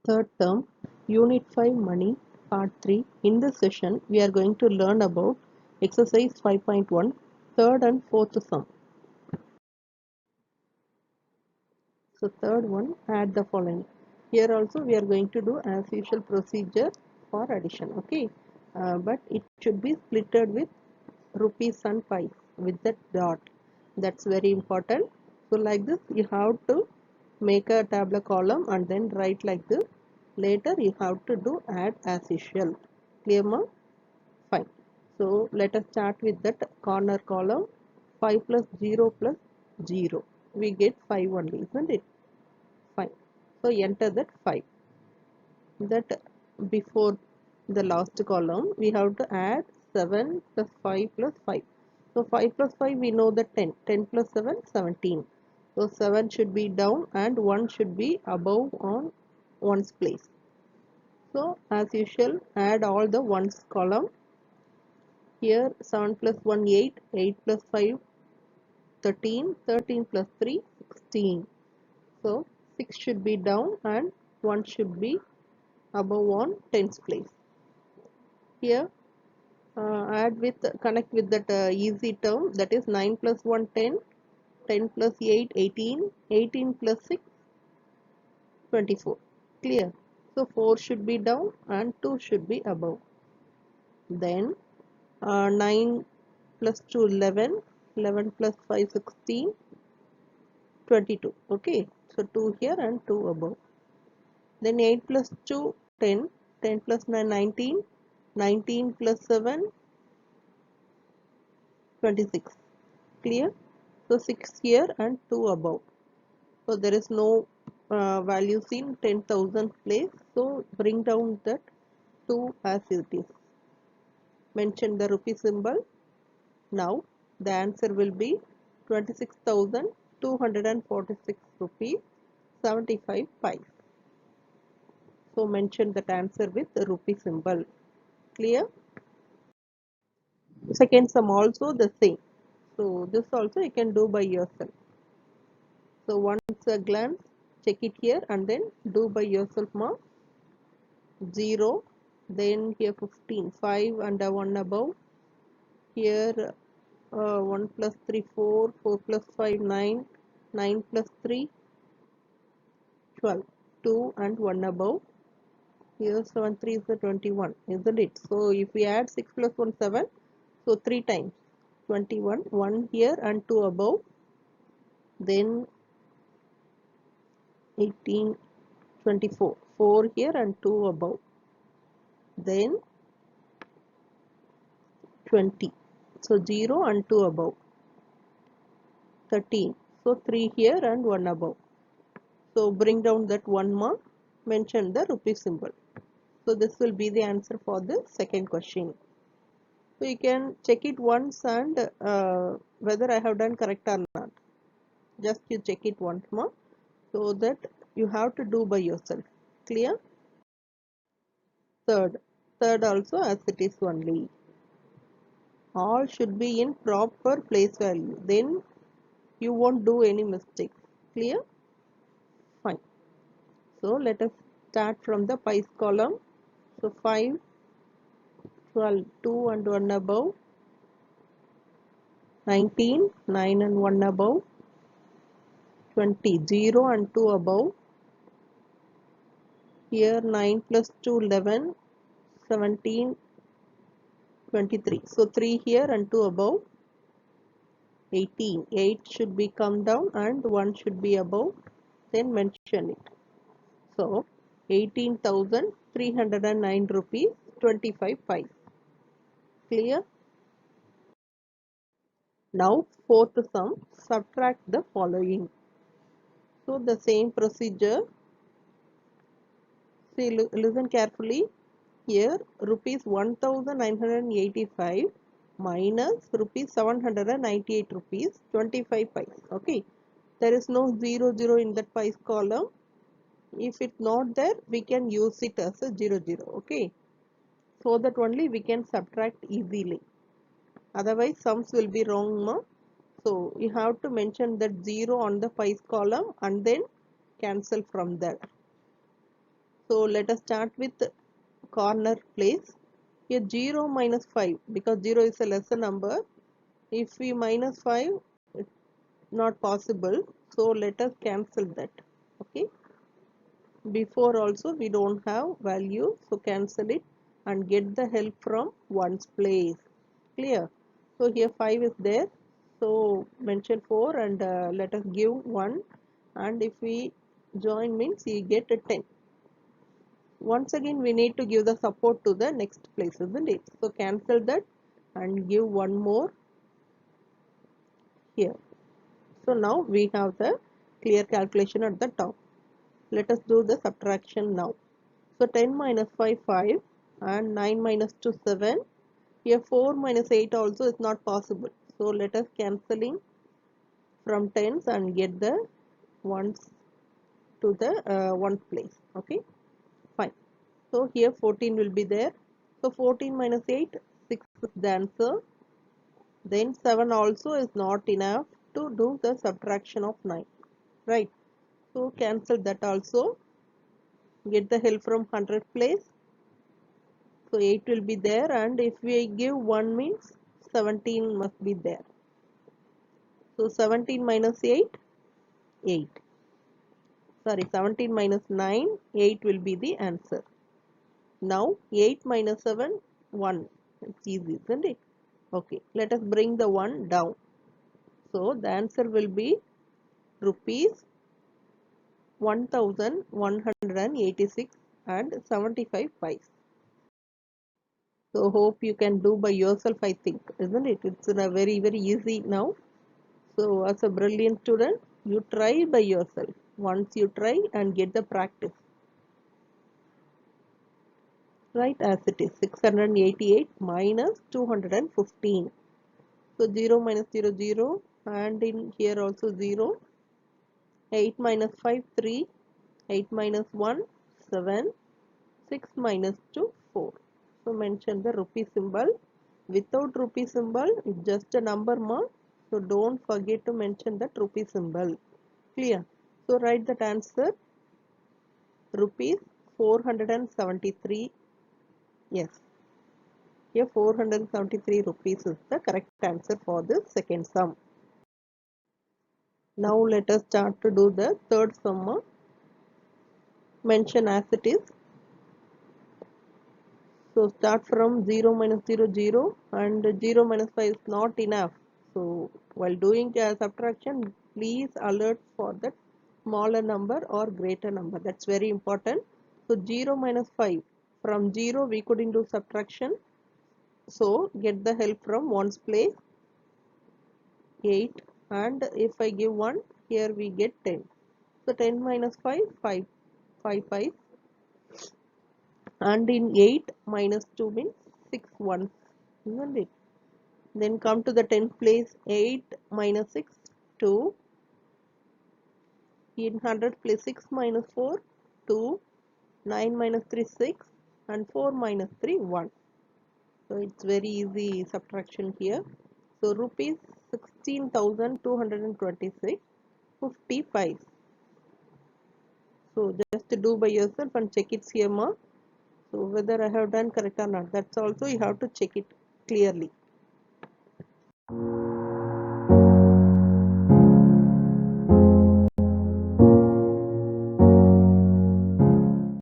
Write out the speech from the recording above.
Third term, Unit 5 Money, Part 3. In this session, we are going to learn about exercise 5.1, third and fourth sum. So, third one, add the following. Here also, we are going to do as usual procedure for addition. Okay, but it should be splitted with rupees and pies with that dot. That's very important. So, like this, you have to make a tabular column and then write like this. Later you have to do add as usual. Clear, ma? Fine. So let us start with that corner column. 5 plus 0 plus 0. We get 5 only, isn't it? Fine. So enter that 5. That before the last column we have to add 7 plus 5 plus 5. So 5 plus 5 we know the 10. 10 plus 7, 17. So 7 should be down and 1 should be above on one's place. So as usual, add all the ones column. Here 7 plus 1, 8, 8 plus 5, 13, 13 plus 3, 16. So 6 should be down and 1 should be above on tens place. Here connect with that easy term, that is 9 plus 1, 10, 10 plus 8, 18, 18 plus 6, 24. Clear? So 4 should be down and 2 should be above. Then 9 plus 2, 11, 11 plus 5, 16, 22. Okay, so 2 here and 2 above. Then 8 plus 2, 10, 10 plus 9, 19, 19 plus 7, 26. Clear? So 6 here and 2 above. So there is no values in 10,000 place. So bring down that 2 as it is. Mention the rupee symbol. Now the answer will be 26,246 rupees 75 pies. So mention that answer with the rupee symbol. Clear? Second sum also the same. So this also you can do by yourself. So once a glance, check it here and then do by yourself, ma. 0, then here 15, 5 and 1 above. Here 1 plus 3, 4, 4 plus 5, 9, 9 plus 3, 12, 2 and 1 above. Here 7, 3 is the 21, isn't it? So if we add 6 plus 1, 7, so 3 times 21, 1 here and 2 above. Then 18, 24, 4 here and 2 above. Then 20, so 0 and 2 above. 13, so 3 here and 1 above. So bring down that 1 mark, mention the rupee symbol. So this will be the answer for the second question. So you can check it once and whether I have done correct or not. Just you check it once more so that you have to do by yourself. Clear? Third also as it is only. All should be in proper place value. Then you won't do any mistakes. Clear? Fine. So let us start from the pies column. So 5, 12, 2 and 1 above. 19, 9 and 1 above. 20, 0 and 2 above. Here 9 plus 2, 11, 17, 23. So 3 here and 2 above. 18. 8 should be come down and 1 should be above. Then mention it. So 18,309 rupees 25 pies. Clear? Now fourth sum, subtract the following. So the same procedure. See, listen carefully. Here rupees 1,985 minus rupees 798 rupees 25 pies. Okay. There is no 0 0 in that pies column. If it's not there, we can use it as a 0 0. Okay. So that only we can subtract easily. Otherwise sums will be wrong, ma. So you have to mention that 0 on the pies column and then cancel from there. So let us start with corner place. Here 0 minus 5, because 0 is a lesser number. If we minus 5, it's not possible. So let us cancel that. Okay. Before also we don't have value, so cancel it and get the help from ones place. Clear? So here 5 is there, so mention 4 and let us give 1, and if we join means you get a 10. Once again we need to give the support to the next place, isn't it? So cancel that and give one more here. So now we have the clear calculation at the top. Let us do the subtraction now. So 10 minus 5, 5, and 9 minus 2, 7. Here 4 minus 8 also is not possible. So let us cancelling from tens and get the ones to the ones place. Okay, fine. So here 14 will be there. So 14 minus 8, 6 is the answer. Then 7 also is not enough to do the subtraction of 9. Right. So cancel that also. Get the help from 100 place. So 8 will be there, and if we give 1 means 17 must be there. So 17 minus 8, 8. Sorry, 17 minus 9, 8 will be the answer. Now 8 minus 7, 1. It's easy, isn't it? Okay, let us bring the 1 down. So the answer will be rupees 1186 and 75 pice. So hope you can do by yourself, I think, isn't it? It's a very easy now. So as a brilliant student, you try by yourself. Once you try and get the practice. Write as it is, 688 minus 215. So 0 minus 0, 0, and in here also 0. 8 minus 5, 3. 8 minus 1, 7. 6 minus 2, 4. So mention the rupee symbol. Without rupee symbol, it's just a number mark. So don't forget to mention that rupee symbol. Clear? So write that answer, rupees 473. Yes. Here 473 rupees is the correct answer for the second sum. Now let us start to do the third sum. Mention as it is. So start from 0 minus 0, 0, and 0 minus 5 is not enough. So while doing subtraction, please alert for the smaller number or greater number. That's very important. So 0 minus 5. From 0 we couldn't do subtraction. So get the help from ones place, 8, and if I give 1, here we get 10. So 10 minus 5, 5, 5, 5, and in 8 minus 2 means 6 ones, isn't it? Then come to the 10th place, 8 minus 6, 2. In 100 place, 6 minus 4, 2. 9 minus 3, 6. And 4 minus 3, 1. So it's very easy subtraction here. So rupees 16,226, 55. So just do by yourself and check its here mark. So whether I have done correct or not, that's also you have to check it clearly.